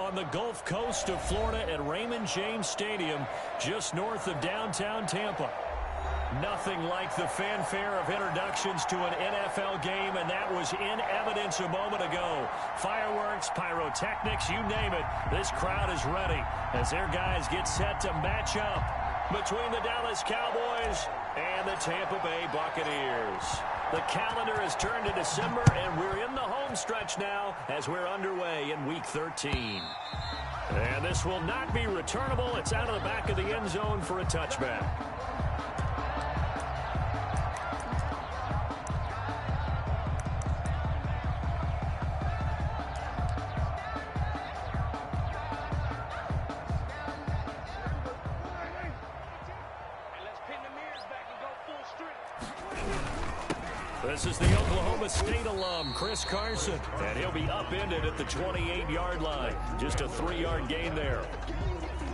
on the Gulf Coast of Florida at Raymond James Stadium, just north of downtown Tampa. Nothing like the fanfare of introductions to an NFL game, and that was in evidence a moment ago. Fireworks, pyrotechnics, you name it. This crowd is ready as their guys get set to match up between the Dallas Cowboys and the Tampa Bay Buccaneers. The calendar has turned to December, and we're in the home stretch now as we're underway in Week 13. And this will not be returnable. It's out of the back of the end zone for a touchback. This is the Oklahoma State alum, Chris Carson, and he'll be upended at the 28-yard line. Just a 3-yard gain there.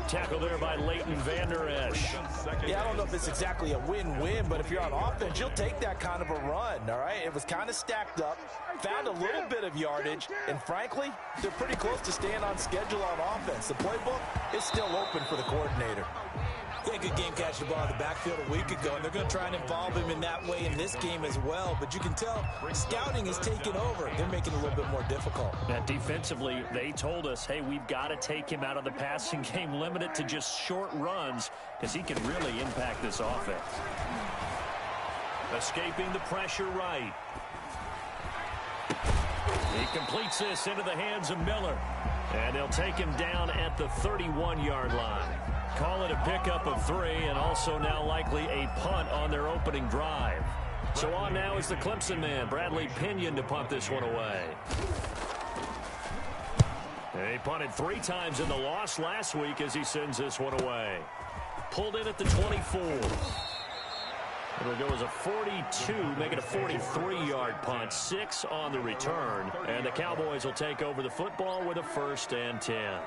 Tackle there by Leighton Vander Esch. Yeah, I don't know if it's exactly a win-win, but if you're on offense, you'll take that kind of a run, all right? It was kind of stacked up, found a little bit of yardage, and frankly, they're pretty close to staying on schedule on offense. The playbook is still open for the coordinator. Yeah, good game catching the ball in the backfield a week ago, and they're going to try and involve him in that way in this game as well. But you can tell scouting is taking over. They're making it a little bit more difficult. Now, defensively, they told us, hey, we've got to take him out of the passing game, limit it to just short runs, because he can really impact this offense. Escaping the pressure right. He completes this into the hands of Miller. And they'll take him down at the 31-yard line. Call it a pickup of 3, and also now likely a punt on their opening drive. So on now is the Clemson man, Bradley Pinion, to punt this one away. He punted 3 times in the loss last week as he sends this one away. Pulled in at the 24. It'll go as a 42, make it a 43-yard punt, 6 on the return. And the Cowboys will take over the football with a 1st and 10.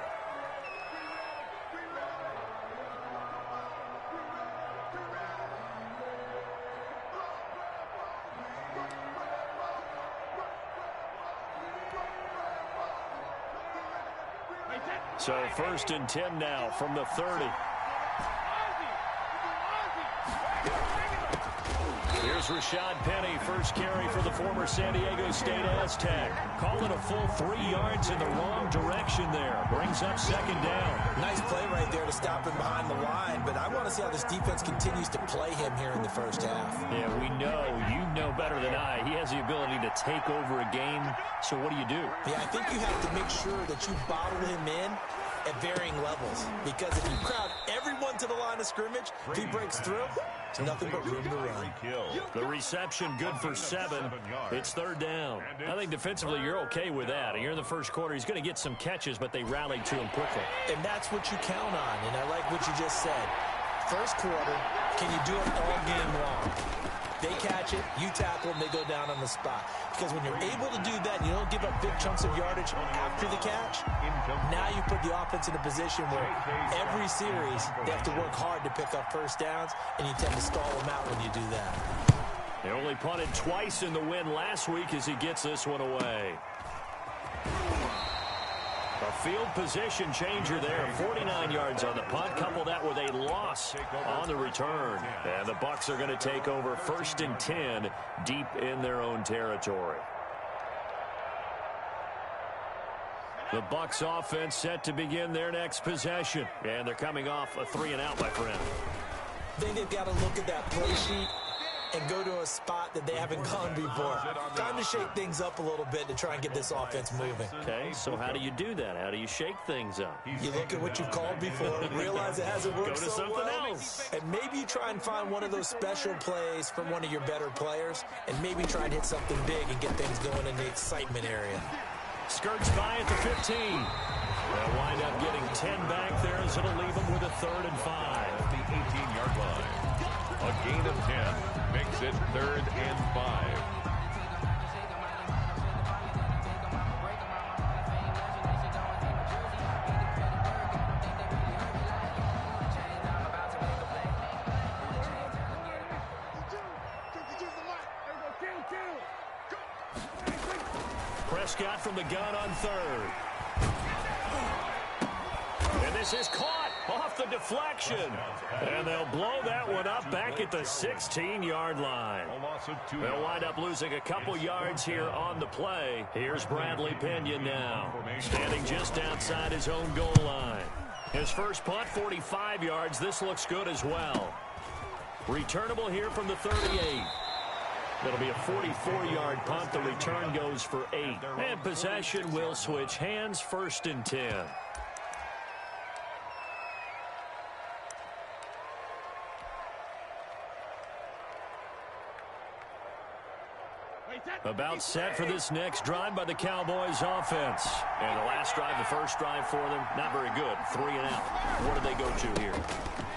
So 1st and 10 now from the 30. Here's Rashad Penny, first carry for the former San Diego State Aztec. Call it a full 3 yards in the wrong direction there. Brings up 2nd down. Nice play right there to stop him behind the line, but I want to see how this defense continues to play him here in the first half. Yeah, we know. You know better than I. He has the ability to take over a game, so what do you do? Yeah, I think you have to make sure that you bottle him in at varying levels, because if you crowd everyone to the line of scrimmage, if he breaks through, it's nothing but room to run. The reception good for 7. It's 3rd down. I think defensively you're okay with that. You're in the first quarter. He's going to get some catches, but they rallied to him quickly. And that's what you count on, and I like what you just said. First quarter, can you do it all game long? They catch it, you tackle them, they go down on the spot. Because when you're able to do that, you don't give up big chunks of yardage after the catch, now you put the offense in a position where every series they have to work hard to pick up first downs, and you tend to stall them out when you do that. They only punted twice in the win last week as he gets this one away. A field position changer there. 49 yards on the punt. Couple that with a loss on the return. And the Bucs are going to take over 1st and 10 deep in their own territory. The Bucs offense set to begin their next possession. And they're coming off a 3-and-out, my friend. I think they've got to look at that play sheet and go to a spot that they haven't gone before. Time to shake things up a little bit to try and get this offense moving. Okay, so how do you do that? How do you shake things up? You look at what you've called before, realize it hasn't worked Go to so something well, else. and maybe you try and find one of those special plays from one of your better players, and maybe try and hit something big and get things going in the excitement area. Skirts by at the 15. They'll wind up getting 10 back there as it'll leave them with a 3rd and 5. At the 18-yard line. A gain of 10 makes it 3rd and 5. Prescott from the gun on 3rd. this is caught off the deflection. And they'll blow that one up back at the 16-yard line. They'll wind up losing a couple yards here on the play. Here's Bradley Pinion now, standing just outside his own goal line. His first punt, 45 yards. This looks good as well. Returnable here from the 38. It'll be a 44-yard punt. The return goes for 8. And possession will switch hands, 1st and 10. About set for this next drive by the Cowboys offense. And the last drive, the first drive for them, not very good. 3 and out. What do they go to here?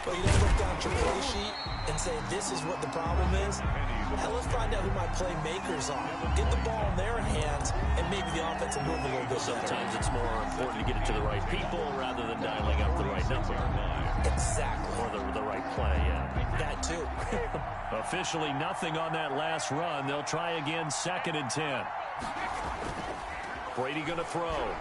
Well, you don't look down at your play sheet and say, this is what the problem is. Now let's find out who my playmakers are. Get the ball in their hands, and maybe the offense will move a little bit. Sometimes it's more important to get it to the right people rather than dialing up the right number. Exactly. Or the right play, yeah. That too. Officially nothing on that last run. They'll try again, 2nd and 10. Brady going to throw.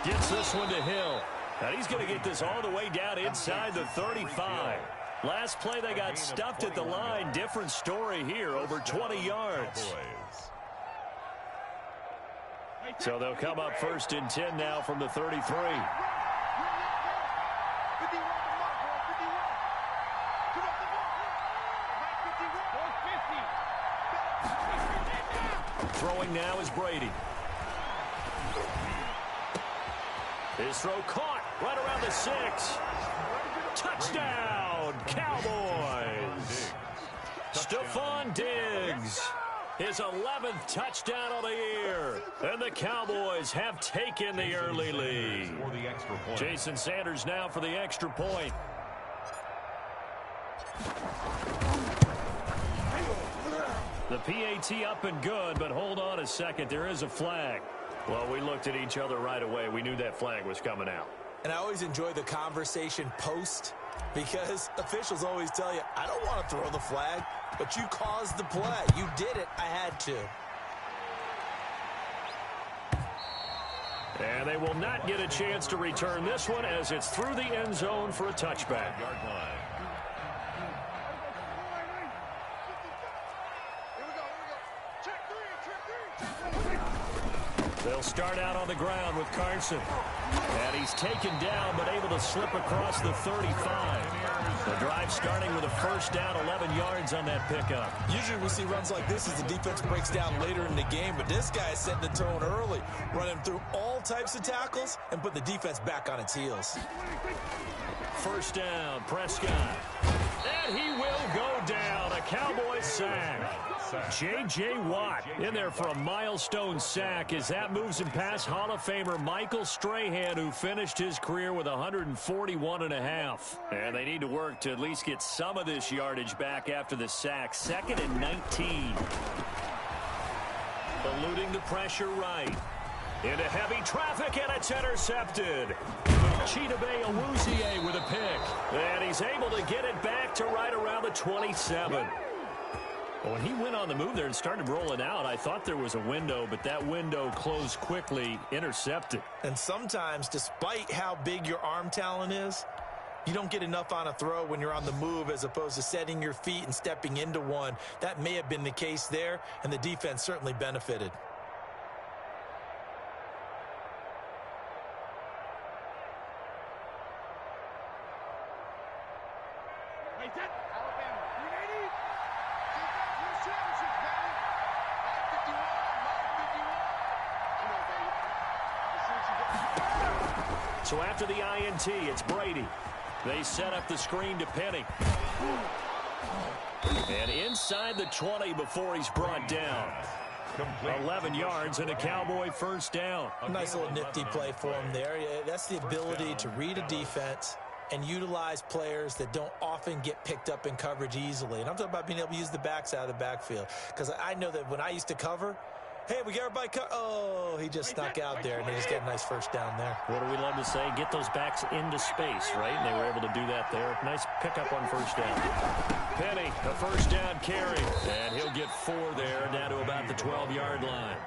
Gets this one to Hill. And he's going to get this all the way down inside the 35. Last play, they got stuffed at the line. Different story here, over 20 yards. So they'll come up 1st and 10 now from the 33. Throwing now is Brady. His throw caught right around the 6. Touchdown, Cowboys. Stephon Diggs, his 11th touchdown of the year. And the Cowboys have taken the early lead. Jason Sanders now for the extra point. The PAT up and good, but hold on a second. There is a flag. Well, we looked at each other right away. We knew that flag was coming out. And I always enjoy the conversation post, because officials always tell you, I don't want to throw the flag, but you caused the play. You did it. I had to. And they will not get a chance to return this one as it's through the end zone for a touchback. They'll start out on the ground with Carson. And he's taken down, but able to slip across the 35. The drive starting with a first down, 11 yards on that pickup. Usually we see runs like this as the defense breaks down later in the game, but this guy is setting the tone early, running through all types of tackles and put the defense back on its heels. First down, Prescott. And he will go down. A Cowboys sack. J.J. Watt in there for a milestone sack as that moves him past Hall of Famer Michael Strahan, who finished his career with 141.5. And they need to work to at least get some of this yardage back after the sack. 2nd and 19. Eluding the pressure right. Into heavy traffic, and it's intercepted. Chidobe Awuzie with a pick. And he's able to get it back to right around the 27. When he went on the move there and started rolling out, I thought there was a window, but that window closed quickly, intercepted. And sometimes, despite how big your arm talent is, you don't get enough on a throw when you're on the move as opposed to setting your feet and stepping into one. That may have been the case there, and the defense certainly benefited. So after the INT, it's Brady. They set up the screen to Penny. And inside the 20 before he's brought down. 11 yards and a Cowboy first down. Nice little nifty play for him there. Yeah, that's the ability to read a defense and utilize players that don't often get picked up in coverage easily. And I'm talking about being able to use the backs out of the backfield. Because I know that when I used to cover, hey, we got everybody oh, he just snuck out there, and they just get a nice first down there. What do we love to say? Get those backs into space, right? And they were able to do that there. Nice pickup on first down. Penny, a first down carry. And he'll get 4 there, down to about the 12-yard line.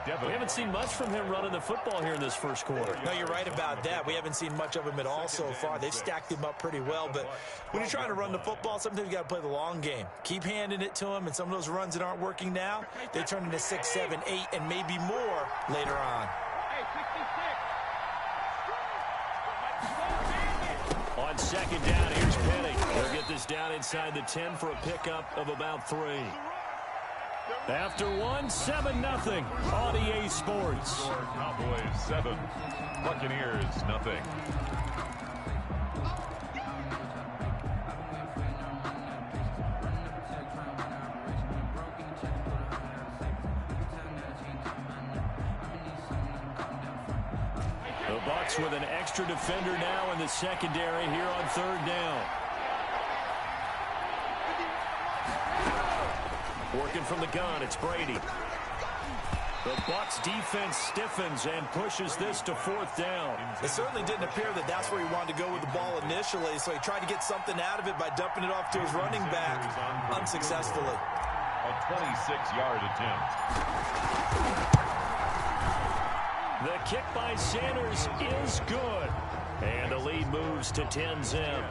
We haven't seen much from him running the football here in this first quarter. No, you're right about that. We haven't seen much of him at all so far. They've stacked him up pretty well, but when you're trying to run the football, sometimes you got to play the long game. Keep handing it to him, and some of those runs that aren't working now, they turn into 6, 7, 8, and maybe more later on. On second down, here's Penny. They'll get this down inside the 10 for a pickup of about 3. After 1, 7-0 on EA Sports. Cowboys 7, Buccaneers 0. The Bucs with an extra defender now in the secondary here on third down. Working from the gun, it's Brady. The Bucs defense stiffens and pushes this to 4th down. It certainly didn't appear that that's where he wanted to go with the ball initially, so he tried to get something out of it by dumping it off to his running back unsuccessfully. A 26-yard attempt. The kick by Sanders is good. And the lead moves to 10-0.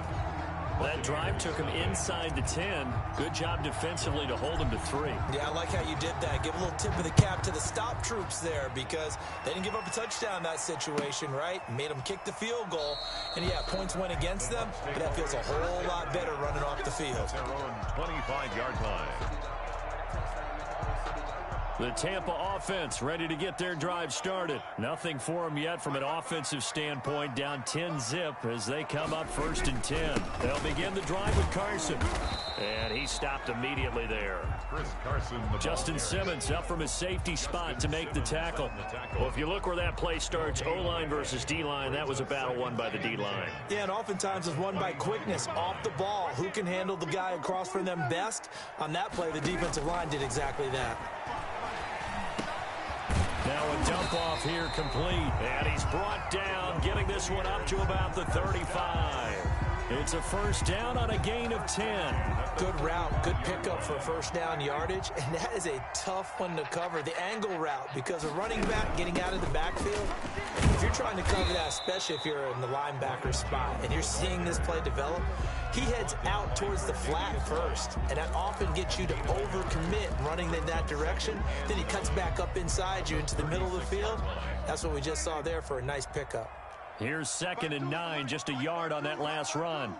That drive took him inside the 10. Good job defensively to hold him to 3. Yeah, I like how you did that. Give a little tip of the cap to the stop troops there because they didn't give up a touchdown in that situation, right? Made them kick the field goal. And, yeah, points went against them, but that feels a whole lot better running off the field. Their own 25-yard line. The Tampa offense ready to get their drive started. Nothing for them yet from an offensive standpoint. Down 10-0 as they come up 1st and 10. They'll begin the drive with Carson. And he stopped immediately there. Chris Carson, Justin Simmons up from his safety spot to make the tackle. Well, if you look where that play starts, O-line versus D-line, that was a battle won by the D-line. Yeah, and oftentimes it's won by quickness off the ball. Who can handle the guy across from them best? On that play, the defensive line did exactly that. Now a dump off here complete. And he's brought down, getting this one up to about the 35. It's a 1st down on a gain of 10. Good route, good pickup for 1st down yardage, and that is a tough one to cover, the angle route, because a running back getting out of the backfield, if you're trying to cover that, especially if you're in the linebacker spot, and you're seeing this play develop, he heads out towards the flat first, and that often gets you to overcommit running in that direction. Then he cuts back up inside you into the middle of the field. That's what we just saw there for a nice pickup. Here's 2nd and 9, just a yard on that last run.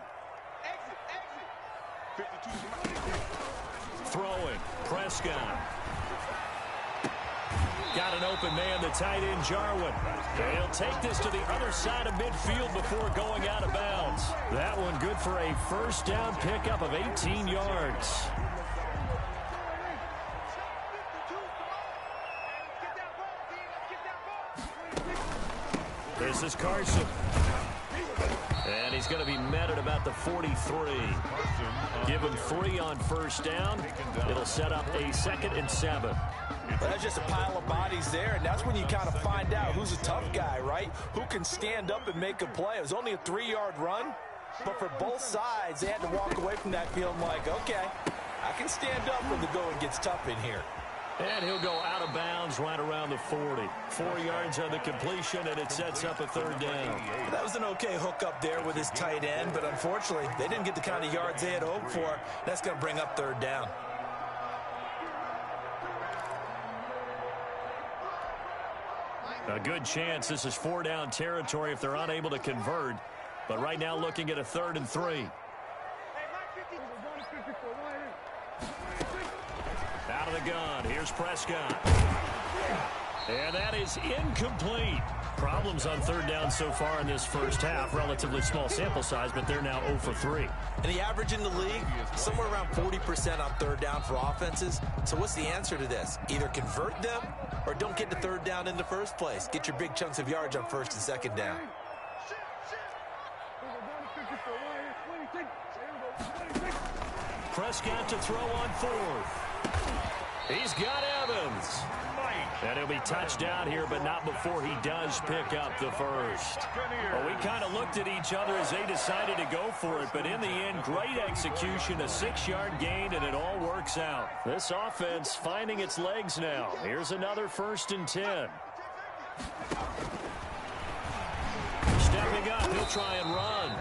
Throwing, Prescott. Got an open man, the tight end, Jarwin. He'll take this to the other side of midfield before going out of bounds. That one good for a 1st down pickup of 18 yards. This is Carson. And he's going to be met at about the 43. Give him 3 on 1st down. It'll set up a 2nd and 7. But that's just a pile of bodies there, and that's when you kind of find out who's a tough guy, right? Who can stand up and make a play. It was only a 3-yard run, but for both sides, they had to walk away from that feeling like, okay, I can stand up when the going gets tough in here. And he'll go out of bounds right around the 40. 4 yards on the completion, and it sets up a 3rd down. That was an okay hook up there with his tight end, but unfortunately, they didn't get the kind of yards they had hoped for. That's going to bring up 3rd down. A good chance this is 4-down territory if they're unable to convert. But right now looking at a 3rd and 3. Out of the gun, here's Prescott. And that is incomplete. Problems on 3rd down so far in this first half. Relatively small sample size, but they're now 0 for 3. And the average in the league, somewhere around 40% on 3rd down for offenses. So what's the answer to this? Either convert them or don't get the 3rd down in the first place. Get your big chunks of yards on 1st and 2nd down. Prescott to throw on 4th. He's got Evans. And he'll be touched down here, but not before he does pick up the first. Well, we kind of looked at each other as they decided to go for it, but in the end, great execution, a 6-yard gain, and it all works out. This offense finding its legs now. Here's another 1st and 10. Stepping up, he'll try and run.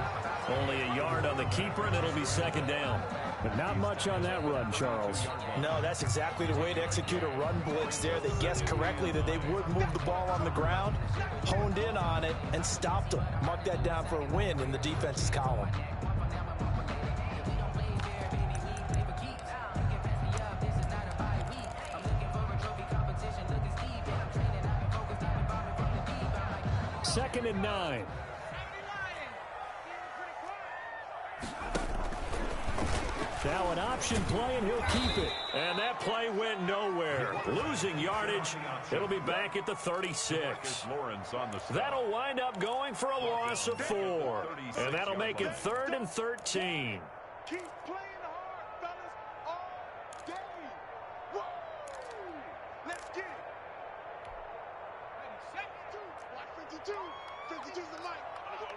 Only a yard on the keeper, and it'll be 2nd down. But not much on that run, Charles. No, that's exactly the way to execute a run blitz there. They guessed correctly that they would move the ball on the ground, honed in on it, and stopped them. Mark that down for a win in the defense's column. Second and 9. Now an option play, and he'll keep it. And that play went nowhere. Losing yardage. It'll be back at the 36. That'll wind up going for a loss of 4. And that'll make it 3rd and 13. Keep playing hard, fellas, all day. Woo! Let's get it. Ready, set, 2. Watch 52. 52's the mic.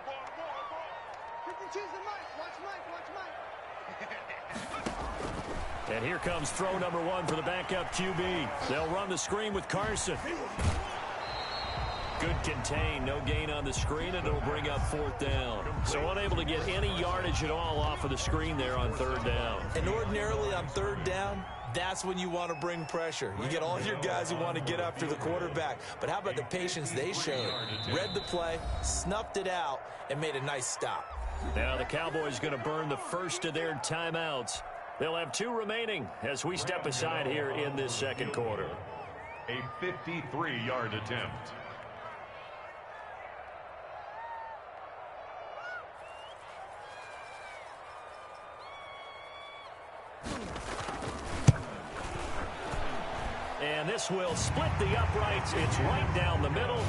Ball. 52's the mic. Watch Mike. And here comes throw number 1 for the backup QB. They'll run the screen with Carson. Good contain, no gain on the screen, and it'll bring up 4th down. So unable to get any yardage at all off of the screen there on 3rd down. And ordinarily on 3rd down, that's when you want to bring pressure. You get all your guys who want to get after the quarterback. But how about the patience they showed? Read the play, snuffed it out, and made a nice stop. Now the Cowboys going to burn the first of their timeouts. They'll have 2 remaining as we step aside here in this 2nd quarter. A 53-yard attempt. And this will split the uprights. It's right down the middle.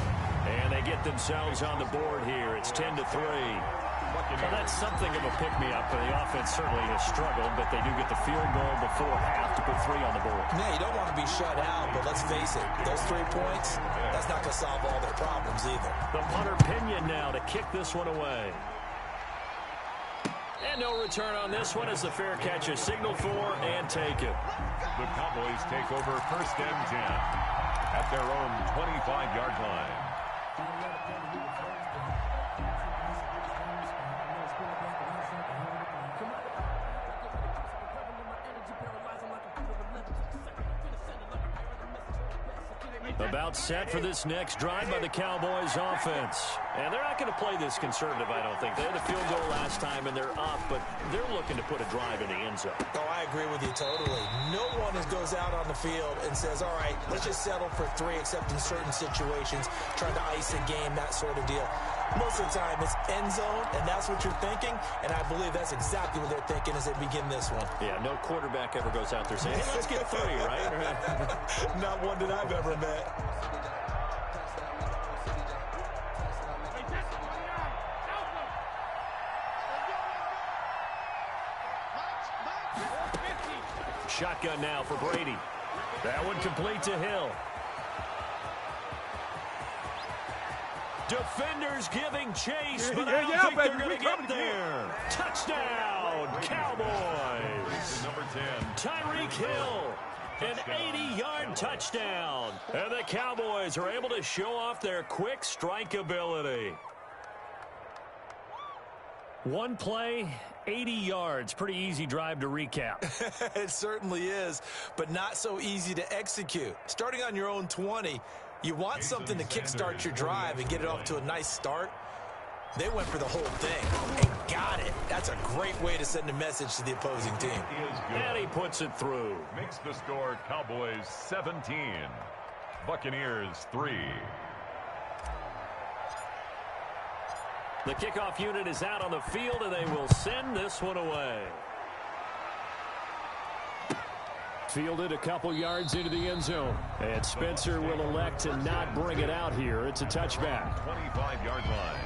And they get themselves on the board here. It's 10-3. Well, that's something of a pick-me-up. The offense certainly has struggled, but they do get the field goal before half to put 3 on the board. Yeah, you don't want to be shut out, but let's face it, those 3 points, that's not going to solve all their problems either. The punter Pinion now to kick this one away. And no return on this one as the fair catch is signaled for and taken. The Cowboys take over 1st and 10 at their own 25-yard line. About set for this next drive by the Cowboys offense. And they're not going to play this conservative, I don't think. They had a field goal last time, and they're up, but they're looking to put a drive in the end zone. Oh, I agree with you totally. No one goes out on the field and says, all right, let's just settle for 3, except in certain situations, trying to ice a game, that sort of deal. Most of the time, it's end zone, and that's what you're thinking, and I believe that's exactly what they're thinking as they begin this one. Yeah, no quarterback ever goes out there saying, hey, let's get 3, right? Not one that I've ever met. Shotgun now for Brady. That one complete to Hill. Defenders giving chase, but I don't think they're going to get there. Touchdown, Cowboys. Number 10. Tyreek Hill, an 80-yard touchdown. And the Cowboys are able to show off their quick strike ability. One play, 80 yards. Pretty easy drive to recap. It certainly is, but not so easy to execute. Starting on your own 20, you want something to kickstart your drive and get it off to a nice start. They went for the whole thing and got it. That's a great way to send a message to the opposing team. And he puts it through. Makes the score Cowboys 17, Buccaneers 3. The kickoff unit is out on the field, and they will send this one away. Fielded a couple yards into the end zone. And Spencer will elect to not bring it out here. It's a touchback. 25-yard line.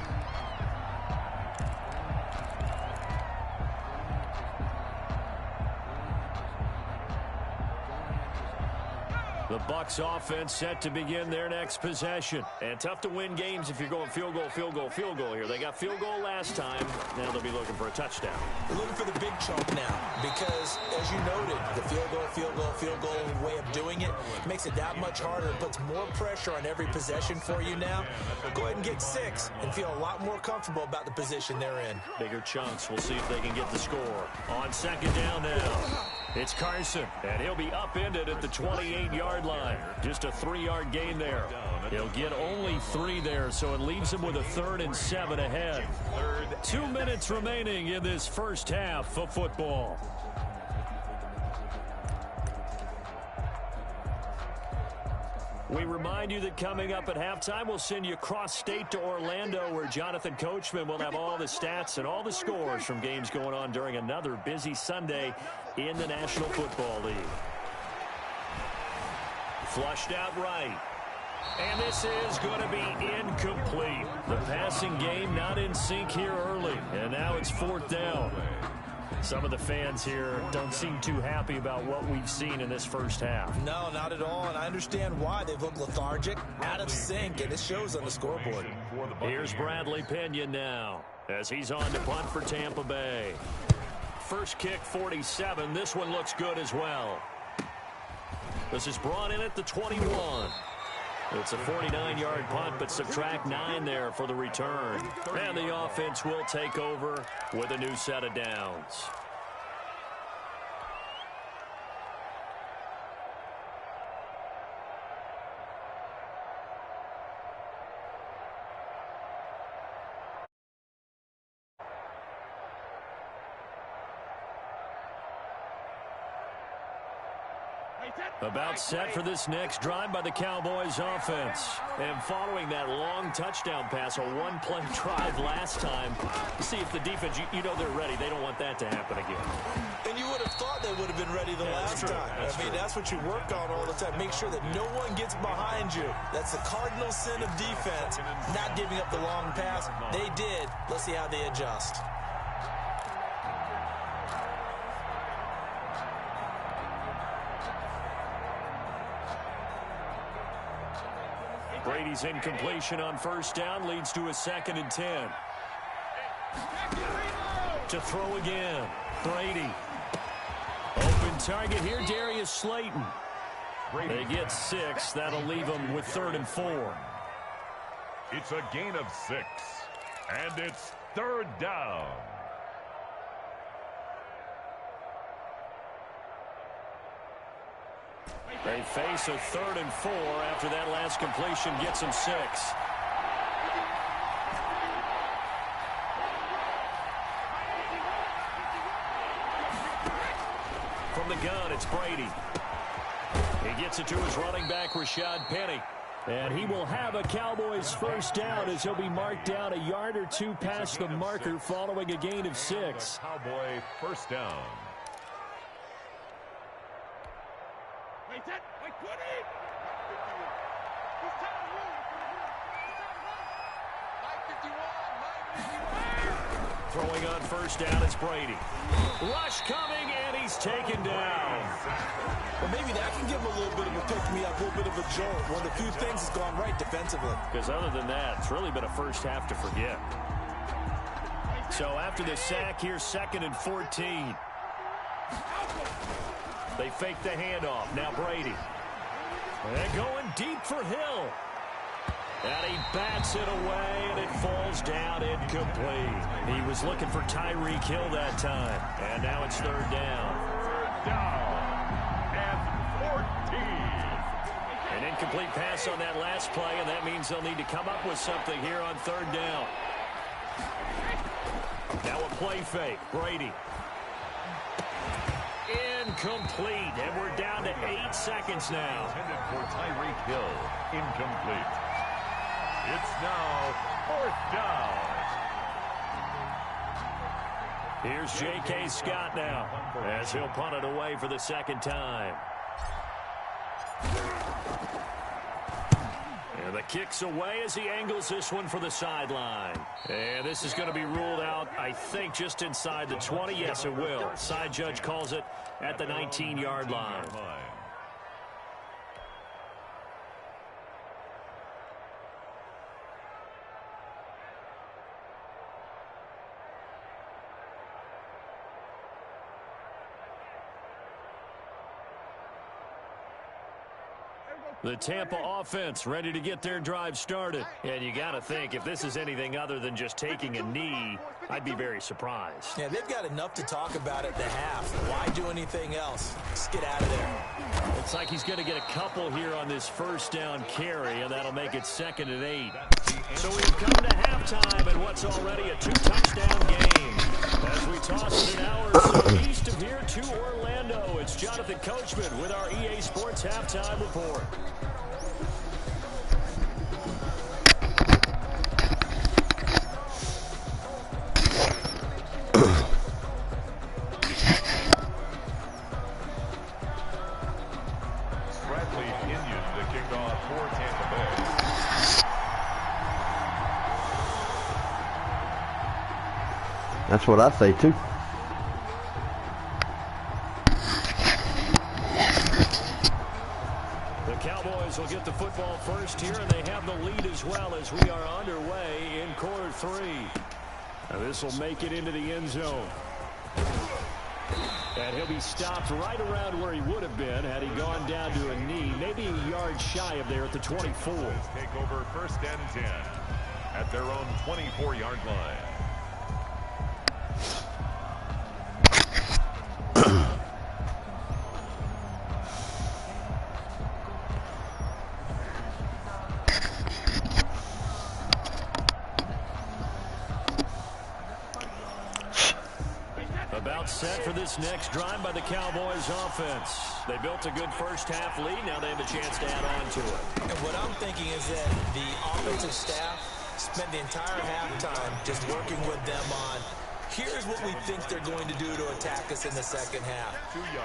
The Bucs offense set to begin their next possession. And tough to win games if you're going field goal, field goal, field goal here. They got field goal last time. Now they'll be looking for a touchdown. They're looking for the big chunk now because, as you noted, the field goal, field goal, field goal way of doing it makes it that much harder and puts more pressure on every possession for you now. Go ahead and get 6 and feel a lot more comfortable about the position they're in. Bigger chunks. We'll see if they can get the score. On second down now. It's Carson, and he'll be upended at the 28-yard line. Just a 3-yard gain there. He'll get only 3 there, so it leaves him with a 3rd and 7 ahead. 2 minutes remaining in this first half of football. We remind you that coming up at halftime, we'll send you cross-state to Orlando, where Jonathan Coachman will have all the stats and all the scores from games going on during another busy Sunday in the National Football League. Flushed out right. And this is going to be incomplete. The passing game not in sync here early. And now it's 4th down. Some of the fans here don't seem too happy about what we've seen in this first half. No, not at all, and I understand why. They've looked lethargic, out of sync, and it shows on the scoreboard. Here's Bradley Pinion now as he's on to punt for Tampa Bay. First kick, 47. This one looks good as well. This is brought in at the 21. It's a 49-yard punt, but subtract 9 there for the return. And the offense will take over with a new set of downs. About set for this next drive by the Cowboys offense. And following that long touchdown pass, a one-play drive last time, see if the defense, you know they're ready. They don't want that to happen again. And you would have thought they would have been ready the last time. I mean, that's what you work on all the time. Make sure that no one gets behind you. That's the cardinal sin of defense, not giving up the long pass. They did. Let's see how they adjust. Brady's incompletion on first down leads to a 2nd and 10. To throw again. Brady. Open target here, Darius Slayton. They get 6. That'll leave them with 3rd and 4. It's a gain of 6. And it's 3rd down. They face a 3rd and 4 after that last completion gets them 6. From the gun, it's Brady. He gets it to his running back, Rashad Penny. And he will have a Cowboys first down as he'll be marked down a yard or 2 past the marker following a gain of 6. Cowboy first down. Throwing on first down, it's Brady. Rush coming, and he's taken down. Well, maybe that can give him a little bit of a pick-me-up, a little bit of a jolt. One of the few things that's gone right defensively. Because other than that, it's really been a first half to forget. So after the sack, here's 2nd and 14. They fake the handoff. Now Brady. They're going deep for Hill. And he bats it away, and it falls down incomplete. He was looking for Tyreek Hill that time. And now it's 3rd down. 3rd down and 14. An incomplete pass on that last play, and that means they'll need to come up with something here on 3rd down. Now a play fake. Brady. Incomplete, and we're down to 8 seconds now. Intended for Tyreek Hill. Incomplete. It's now 4th down. Here's J.K. Scott now as he'll punt it away for the 2nd time. And the kick's away as he angles this one for the sideline. And this is going to be ruled out, I think, just inside the 20. Yes, it will. Side judge calls it at the 19-yard line. The Tampa offense ready to get their drive started. And you got to think, if this is anything other than just taking a knee, I'd be very surprised. Yeah, they've got enough to talk about at the half. Why do anything else? Just get out of there. Looks like he's going to get a couple here on this first down carry, and that'll make it 2nd and 8. So we've come to halftime in what's already a 2-touchdown game. As we toss it an hour or so east of here to Orlando, it's Jonathan Coachman with our EA Sports Halftime Report. That's what I say too. The Cowboys will get the football first here, and they have the lead as well as we are underway in quarter 3. Now this will make it into the end zone. And he'll be stopped right around where he would have been had he gone down to a knee, maybe a yard shy of there at the 24. Take over 1st and 10 at their own 24-yard line. About set for this next drive by the Cowboys offense. They built a good first half lead. Now they have a chance to add on to it. And what I'm thinking is that the offensive staff spent the entire halftime just working with them on, here's what we think they're going to do to attack us in the second half.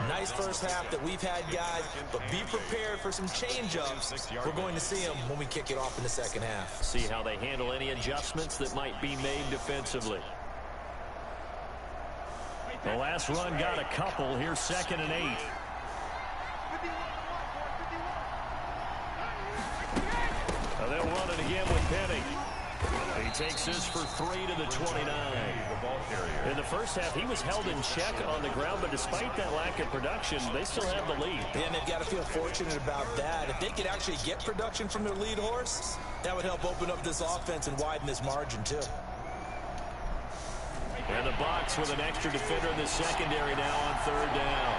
Nice first half that we've had, guys, but be prepared for some change-ups. We're going to see them when we kick it off in the second half. See how they handle any adjustments that might be made defensively. The last run got a couple. Here's 2nd and 8. Now they'll run it again with Penny. He takes this for 3 to the 29. In the first half, he was held in check on the ground, but despite that lack of production, they still have the lead. And they've got to feel fortunate about that. If they could actually get production from their lead horse, that would help open up this offense and widen this margin, too. And the Bucs with an extra defender in the secondary now on 3rd down.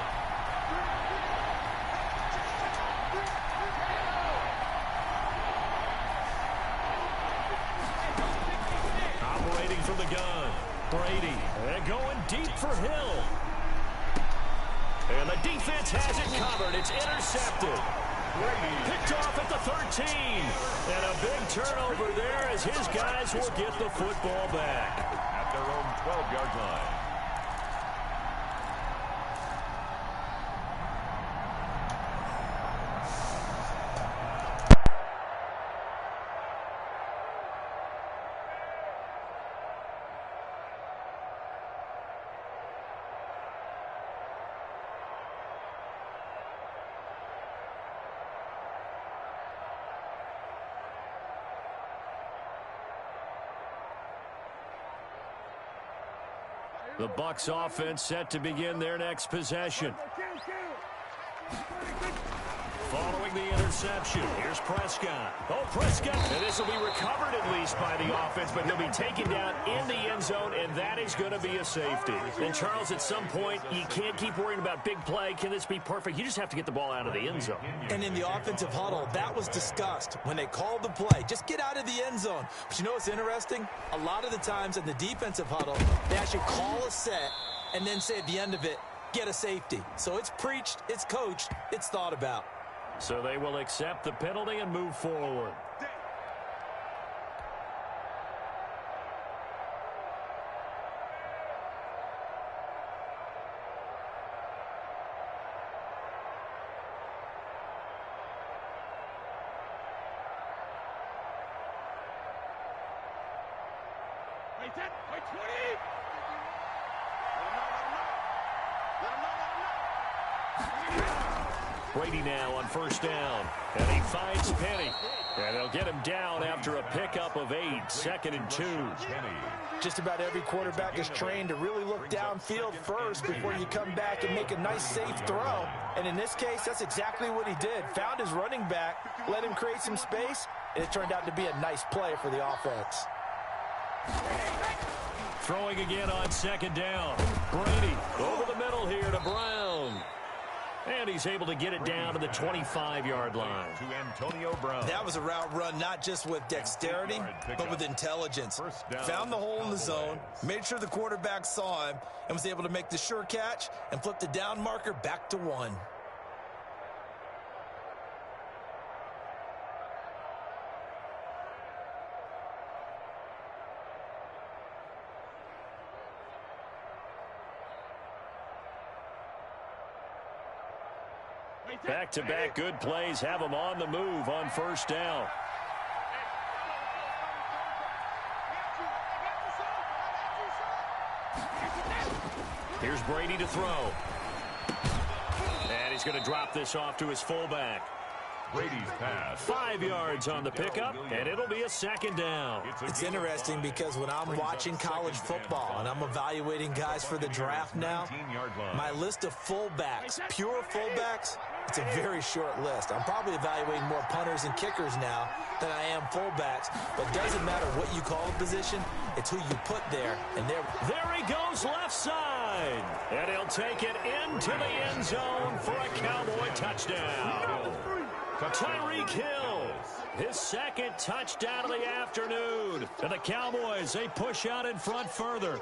Operating from the gun, Brady. And going deep for Hill. And the defense has it covered. It's intercepted. Picked off at the 13. And a big turnover there as his guys will get the football back. Their own 12-yard line. The Bucs offense set to begin their next possession. Following the interception, here's Prescott. Oh, Prescott. And this will be recovered at least by the offense, but he'll be taken down in the end zone, and that is going to be a safety. And, Charles, at some point, you can't keep worrying about big play. Can this be perfect? You just have to get the ball out of the end zone. And in the offensive huddle, that was discussed when they called the play. Just get out of the end zone. But you know what's interesting? A lot of the times in the defensive huddle, they actually call a set and then say at the end of it, get a safety. So it's preached, it's coached, it's thought about. So they will accept the penalty and move forward. Wait 10, wait 20. Brady now on 1st down, and he finds Penny. And they'll get him down after a pickup of 8. It's 2nd and 2. Just about every quarterback is trained to really look downfield first before you come back and make a nice, safe throw. And in this case, that's exactly what he did. Found his running back, let him create some space, and it turned out to be a nice play for the offense. Throwing again on 2nd down. Brady over the middle here to Brown. And he's able to get it down to the 25-yard line. To Antonio Brown. That was a route run not just with dexterity, but with intelligence. Found the hole in the zone, made sure the quarterback saw him, and was able to make the sure catch and flip the down marker back to 1. Back-to-back good plays have them on the move on 1st down. Here's Brady to throw. And he's going to drop this off to his fullback. Brady's pass. 5 yards on the pickup, and it'll be a 2nd down. It's interesting because when I'm watching college football and I'm evaluating guys for the draft now, my list of fullbacks, pure fullbacks, it's a very short list. I'm probably evaluating more punters and kickers now than I am fullbacks, but it doesn't matter what you call a position, it's who you put there. And there he goes left side, and he'll take it into the end zone for a Cowboy touchdown. Tyreek Hill, his 2nd touchdown of the afternoon. And the Cowboys, they push out in front further.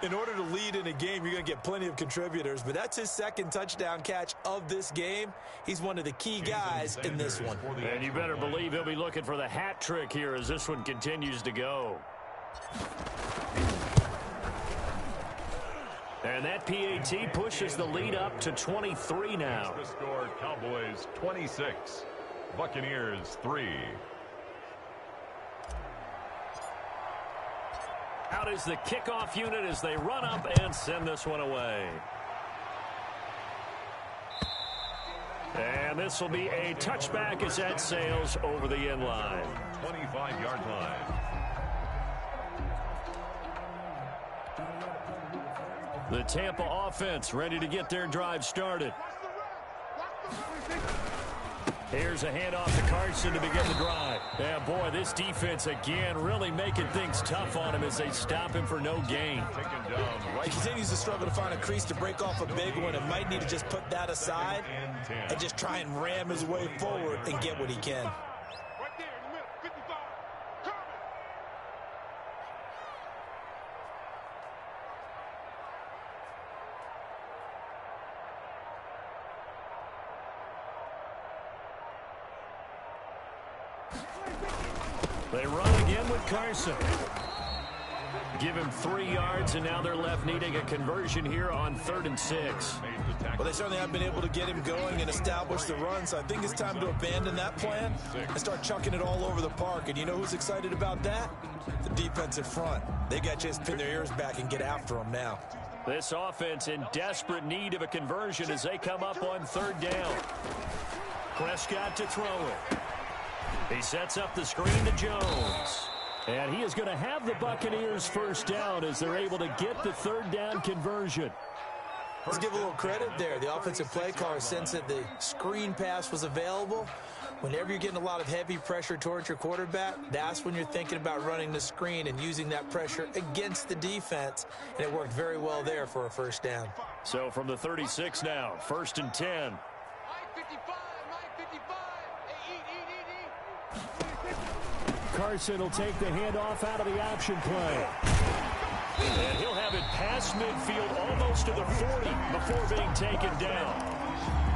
In order to lead in a game, you're going to get plenty of contributors, but that's his 2nd touchdown catch of this game. He's one of the key guys in this one. And you better believe he'll be looking for the hat trick here as this one continues to go. And that PAT pushes the lead up to 23 now. The score, Cowboys 26, Buccaneers 3. Out is the kickoff unit as they run up and send this one away. And this will be a touchback as that sails over the end line. 25-yard line. The Tampa offense ready to get their drive started. Here's a handoff to Carson to begin the drive. Yeah, boy, this defense again really making things tough on him as they stop him for no gain. He continues to struggle to find a crease to break off a big one and might need to just put that aside and just try and ram his way forward and get what he can. They run again with Carson. Give him 3 yards, and now they're left needing a conversion here on 3rd and 6. Well, they certainly have been able to get him going and establish the run, so I think it's time to abandon that plan and start chucking it all over the park. And you know who's excited about that? The defensive front. They got to just pin their ears back and get after him now. This offense in desperate need of a conversion as they come up on 3rd down. Prescott to throw it. He sets up the screen to Jones. And he is going to have the Buccaneers 1st down as they're able to get the 3rd down conversion. Let's give a little credit there. The offensive play caller sensed that the screen pass was available. Whenever you're getting a lot of heavy pressure towards your quarterback, that's when you're thinking about running the screen and using that pressure against the defense. And it worked very well there for a 1st down. So from the 36 now, 1st and 10. Carson will take the handoff out of the option play. And he'll have it past midfield almost to the 40 before being taken down.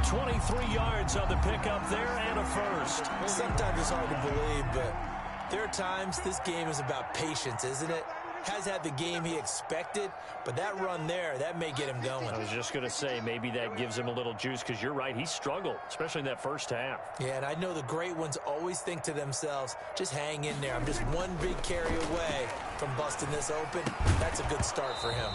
23 yards on the pickup there and a 1st. Sometimes it's hard to believe, but there are times this game is about patience, isn't it? Has had the game he expected, but that run there, that may get him going. I was just going to say, maybe that gives him a little juice because you're right, he struggled, especially in that 1st half. Yeah, and I know the great ones always think to themselves, just hang in there. I'm just one big carry away from busting this open. That's a good start for him.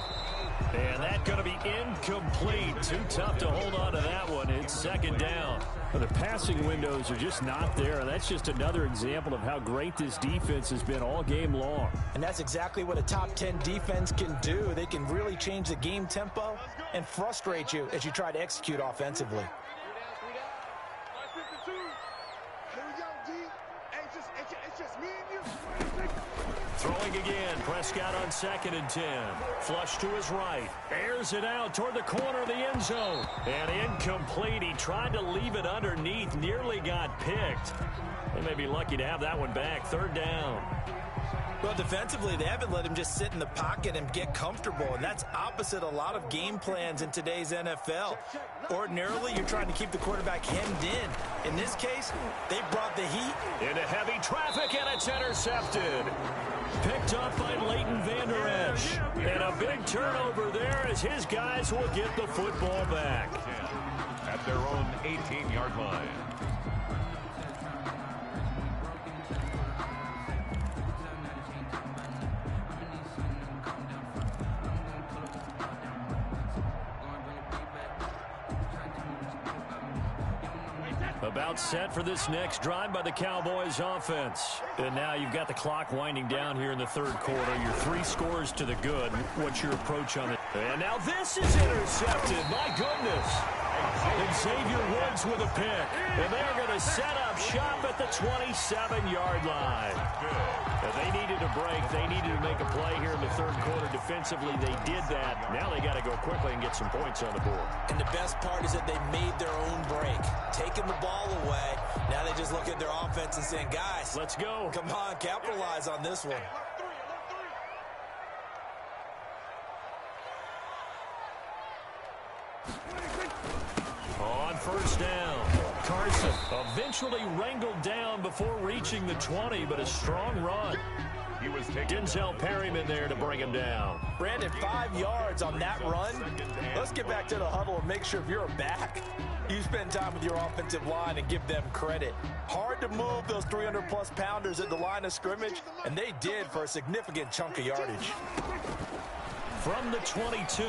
And that's going to be incomplete. Too tough to hold on to that one. It's 2nd down. The passing windows are just not there, and that's just another example of how great this defense has been all game long. And that's exactly what a top 10 defense can do. They can really change the game tempo and frustrate you as you try to execute offensively. Throwing again. Prescott on 2nd and 10. Flush to his right. Airs it out toward the corner of the end zone. And incomplete. He tried to leave it underneath. Nearly got picked. They may be lucky to have that one back. 3rd down. Well, defensively, they haven't let him just sit in the pocket and get comfortable, and that's opposite a lot of game plans in today's NFL. Ordinarily, you're trying to keep the quarterback hemmed in. In this case, they brought the heat. Into heavy traffic, and it's intercepted. Picked up by Leighton Vander Esch. And a big turnover there as his guys will get the football back. At their own 18-yard line. About set for this next drive by the Cowboys offense. And now you've got the clock winding down here in the 3rd quarter. Your 3 scores to the good. What's your approach on it? And now this is intercepted. My goodness. Xavier Woods with a pick. And they're going to set up shop at the 27-yard line. And they needed a break. They needed to make a play here in the 3rd quarter. Defensively, they did that. Now they got to go quickly and get some points on the board. And the best part is that they made their own break. Taking the ball away. Now they just look at their offense and saying, guys, let's go. Come on, capitalize on this one. On 1st down, Carson eventually wrangled down before reaching the 20, but a strong run. He was taken. Denzel Perryman there to bring him down. Brandon, 5 yards on that run. Let's get back to the huddle and make sure if you're a back, you spend time with your offensive line and give them credit. Hard to move those 300-plus pounders at the line of scrimmage, and they did for a significant chunk of yardage. From the 22,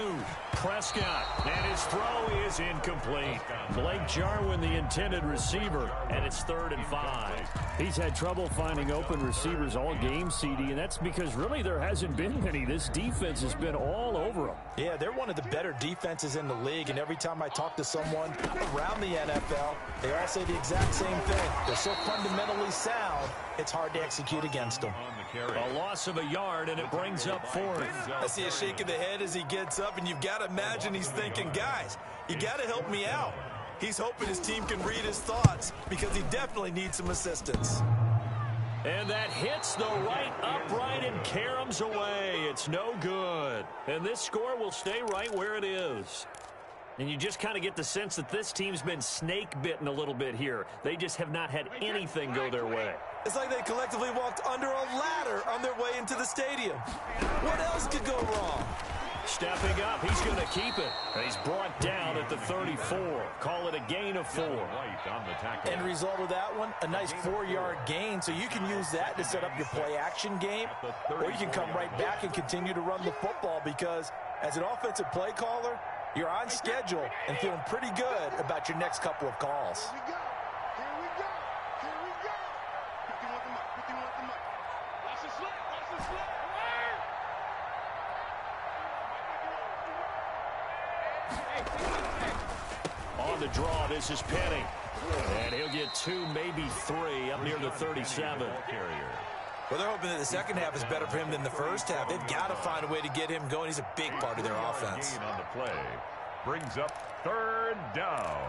Prescott, and his throw is incomplete. Blake Jarwin, the intended receiver, and it's 3rd and 5. He's had trouble finding open receivers all game, CD, and that's because really there hasn't been many. This defense has been all over them. Yeah, they're one of the better defenses in the league, and every time I talk to someone around the NFL, they all say the exact same thing. They're so fundamentally sound, it's hard to execute against them. A loss of a yard, and it brings up 4th. I see a shake of the head as he gets up, and you've got to imagine he's thinking, guys, you got to help me out. He's hoping his team can read his thoughts because he definitely needs some assistance. And that hits the right upright and caroms away. It's no good. And this score will stay right where it is. And you just kind of get the sense that this team's been snake-bitten a little bit here. They just have not had anything go their way. It's like they collectively walked under a ladder on their way into the stadium. What else could go wrong? Stepping up, he's going to keep it. And he's brought down at the 34. Call it a gain of 4. End result of that one, a nice 4-yard gain. So you can use that to set up your play-action game, or you can come right back and continue to run the football because as an offensive play caller, you're on schedule and feeling pretty good about your next couple of calls. Here we go. Here we go. Here we go. 51 at the mark. 51 at the mark. Watch the slip. Watch the slip. On the draw, this is Penny. And he'll get 2, maybe 3 up near the 37. Well, they're hoping that the second half is better for him than the first half. They've got to find a way to get him going. He's a big part of their offense. On the play brings up 3rd down.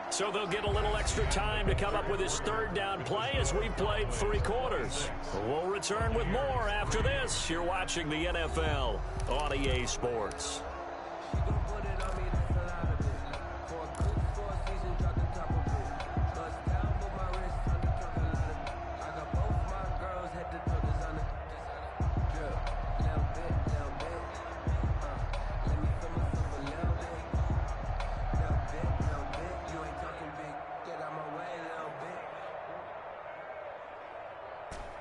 So they'll get a little extra time to come up with his 3rd down play as we've played 3 quarters. We'll return with more after this. You're watching the NFL on EA Sports.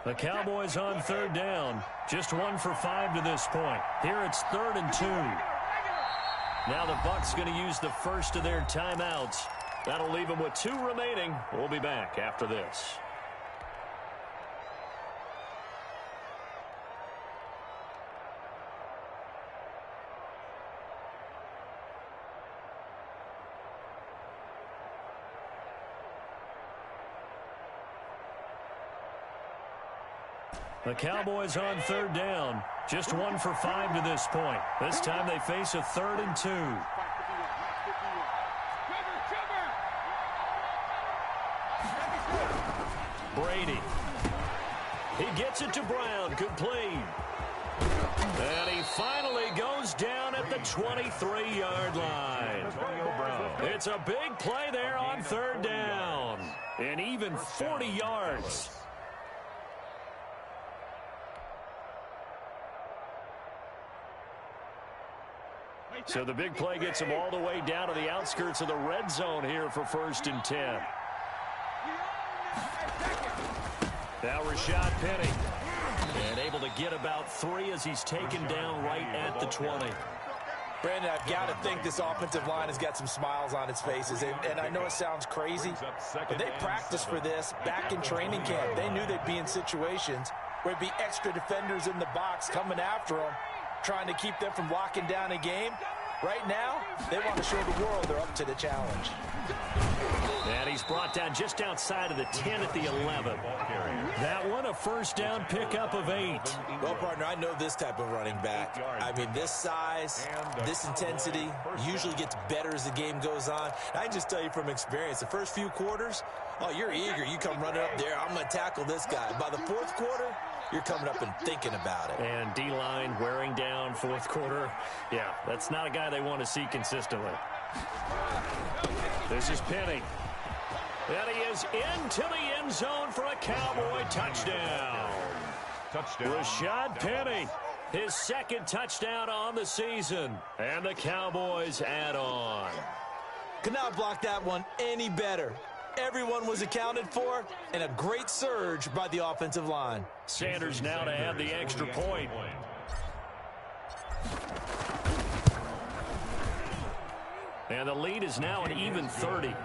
The Cowboys on third down. Just 1 for 5 to this point. Here it's 3rd and 2. Now the Bucs going to use the first of their timeouts. That'll leave them with 2 remaining. We'll be back after this. The Cowboys on third down. Just 1 for 5 to this point. This time they face a 3rd and 2. Brady. He gets it to Brown. Good play. And he finally goes down at the 23-yard line. It's a big play there on third down. And even 40 yards. So the big play gets him all the way down to the outskirts of the red zone here for 1st and 10. Now Rashad Penny. And able to get about 3 as he's taken down right at the 20. Brandon, I've got to think this offensive line has got some smiles on its faces. And I know it sounds crazy, but they practiced for this back in training camp. They knew they'd be in situations where there'd be extra defenders in the box coming after them, trying to keep them from locking down a game. Right now, they want to show the world they're up to the challenge. And he's brought down just outside of the 10 at the 11. That one, a first down pickup of 8. Well, partner, I know this type of running back. I mean, this size, this intensity usually gets better as the game goes on. I can just tell you from experience, the first few quarters, oh, you're eager. You come running up there, I'm going to tackle this guy. By the 4th quarter, you're coming up and thinking about it. And D-line wearing down 4th quarter. Yeah, that's not a guy they want to see consistently. This is Penny. And he is into the end zone for a Cowboy touchdown. Rashad Penny, his 2nd touchdown on the season. And the Cowboys add on. Could not block that one any better. Everyone was accounted for, and a great surge by the offensive line. Sanders now to add the extra point. And the lead is now an even 30.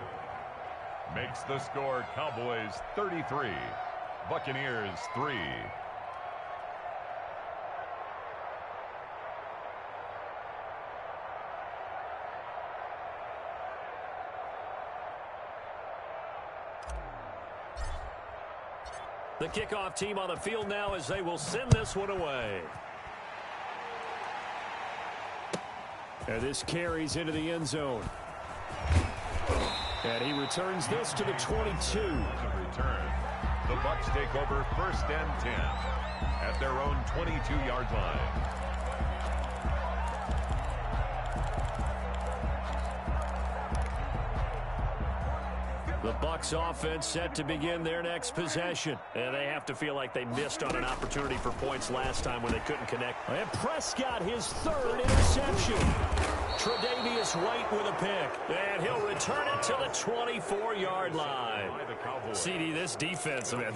Makes the score Cowboys 33, Buccaneers 3. The kickoff team on the field now as they will send this one away. And this carries into the end zone. And he returns this to the 22. Return. The Bucs take over 1st and 10 at their own 22-yard line. The Bucs offense set to begin their next possession. And they have to feel like they missed on an opportunity for points last time when they couldn't connect. And Prescott, his 3rd interception. Tre'Davious White with a pick. And he'll return it to the 24-yard line. CD, this defense, man,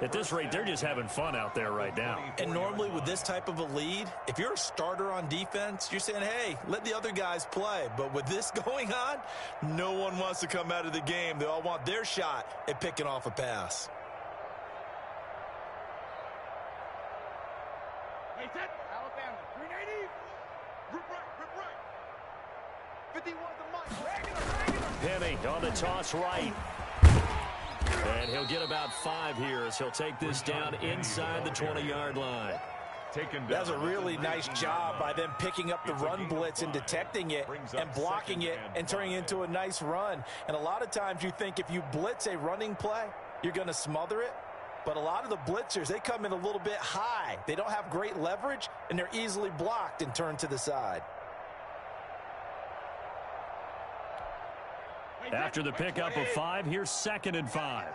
at this rate, they're just having fun out there right now. And normally with this type of a lead, if you're a starter on defense, you're saying, hey, let the other guys play. But with this going on, no one wants to come out of the game. They all want their shot at picking off a pass. Hey, set. Alabama, 380. Rip right. 51 the mic. Penny on the toss right. And he'll get about 5 here as he'll take this down inside the 20-yard line. That's a really nice job by them picking up the run blitz and detecting it and blocking it and turning it into a nice run. And a lot of times you think if you blitz a running play, you're going to smother it. But a lot of the blitzers, they come in a little bit high. They don't have great leverage, and they're easily blocked and turned to the side. After the pickup of 5, here's 2nd and 5.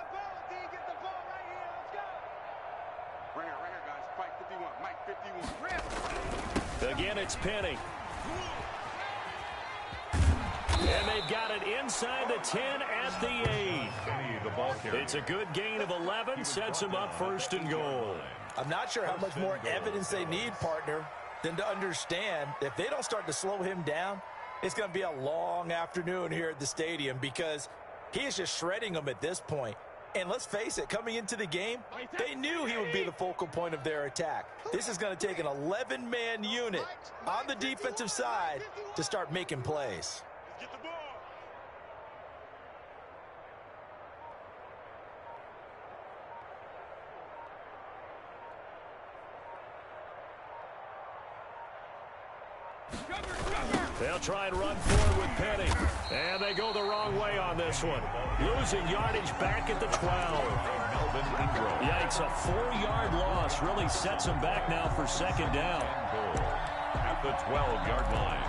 Again, it's Penny. And they've got it inside the 10 at the 8. It's a good gain of 11, sets them up 1st and goal. I'm not sure how much more evidence they need, partner, than to understand if they don't start to slow him down, it's going to be a long afternoon here at the stadium because he is just shredding them at this point. And let's face it, coming into the game, they knew he would be the focal point of their attack. This is going to take an 11-man unit on the defensive side to start making plays. Get the ball. They'll try and run forward with Penny. And they go the wrong way on this one. Losing yardage back at the 12. Yikes, a 4-yard loss really sets them back now for 2nd down. At the 12-yard line.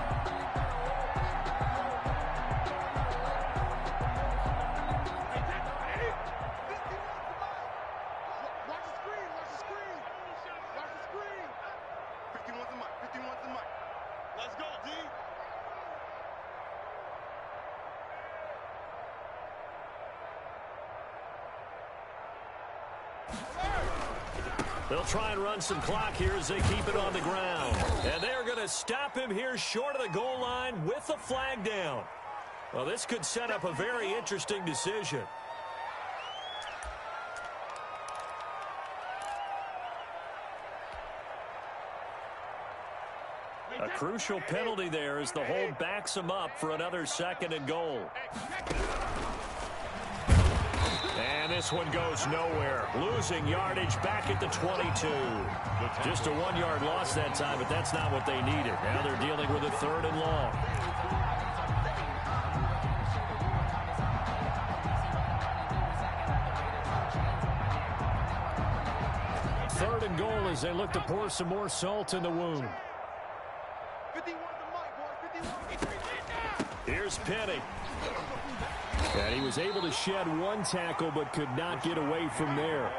Watch the screen. Watch the screen. Watch the screen. 51's the mic. 51's the mic. Let's go, D. They'll try and run some clock here as they keep it on the ground. And they're going to stop him here short of the goal line with the flag down. Well, this could set up a very interesting decision. A crucial penalty there as the hold backs him up for another 2nd and goal. And this one goes nowhere. Losing yardage back at the 22. Just a 1-yard loss that time, but that's not what they needed. Now they're dealing with a 3rd and long. Third and goal as they look to pour some more salt in the wound. 51's the mic, boys. 51. Here's Penny. And he was able to shed 1 tackle but could not get away from there.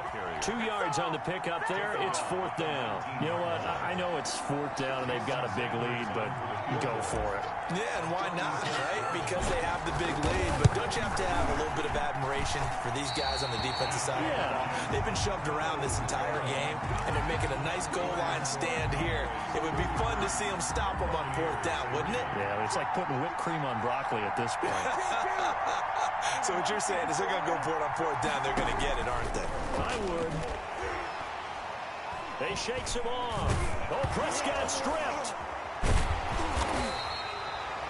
2 yards on the pickup there. It's 4th down. You know what? I know it's 4th down and they've got a big lead, but go for it. Yeah, and why not, right? Because they have the big lead. But don't you have to have a little bit of admiration for these guys on the defensive side of the ball? They've been shoved around this entire game, and they're making a nice goal line stand here. It would be fun to see them stop them on 4th down, wouldn't it? Yeah, it's like putting whipped cream on broccoli at this point. So what you're saying is they're going to go for it on 4th down. They're going to get it, aren't they? I would. They shakes him off. Oh, Prescott stripped.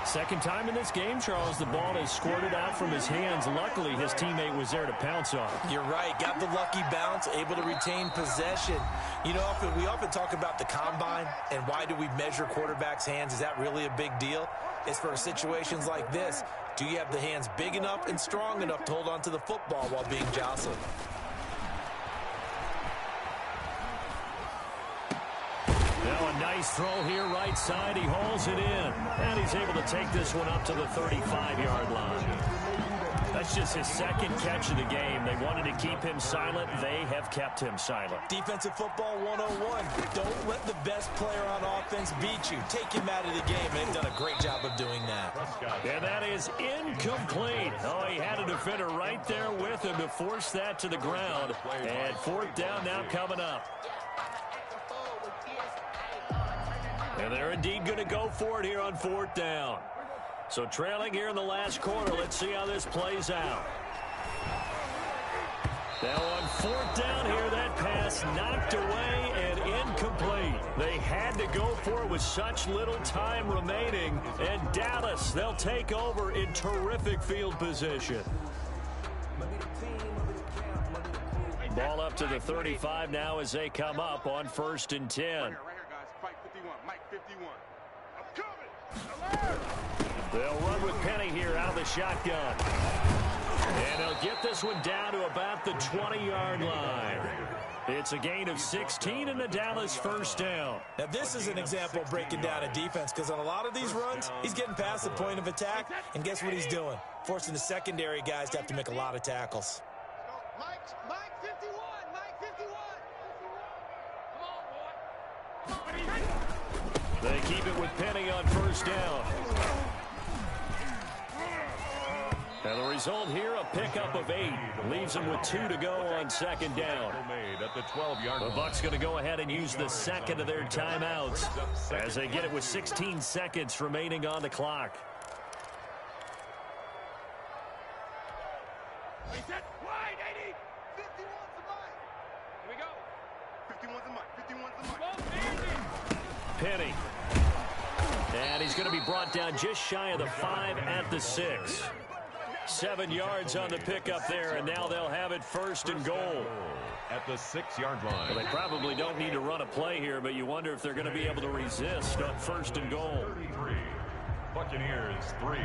Second time in this game, Charles, the ball has squirted out from his hands. Luckily, his teammate was there to pounce on it. You're right. Got the lucky bounce, able to retain possession. You know, we often talk about the combine and why do we measure quarterbacks' hands. Is that really a big deal? It's for situations like this. Do you have the hands big enough and strong enough to hold on to the football while being jostled? Now a nice throw here right side. He hauls it in. And he's able to take this one up to the 35-yard line. That's just his 2nd catch of the game. They wanted to keep him silent. They have kept him silent. Defensive football 101. Don't let the best player on offense beat you. Take him out of the game, and they've done a great job of doing that. And that is incomplete. Oh, he had a defender right there with him to force that to the ground. And 4th down now coming up. And they're indeed going to go for it here on 4th down. So trailing here in the last quarter, let's see how this plays out. Now on 4th down here, that pass knocked away and incomplete. They had to go for it with such little time remaining. And Dallas, they'll take over in terrific field position. Ball up to the 35 now as they come up on 1st and 10. Right here, guys. Fight 51. Mike 51. I'm coming. They'll run with Penny here out of the shotgun. And they'll get this one down to about the 20-yard line. It's a gain of 16 and a Dallas 1st down. Now, this is an example of breaking down a defense because on a lot of these runs, he's getting past the point of attack, and guess what he's doing? Forcing the secondary guys to have to make a lot of tackles. Mike 51. Mike 51. Come on, boy. They keep it with Penny on 1st down. result here, a pickup of 8. Leaves them with 2 to go on second down. Made at the 12-yard The line. Bucs going to go ahead and use the second of their timeouts as they get it with 16 seconds remaining on the clock. Reset. Wide, 80. 51's the mic. Here we go. 51's the mic. 51's the mic. Penny. And he's going to be brought down just shy of the 5 at the 6. 7 yards on the pickup there, and now they'll have it first and goal. At the 6-yard line. Well, they probably don't need to run a play here, but you wonder if they're going to be able to resist on first and goal. 33. Buccaneers 3.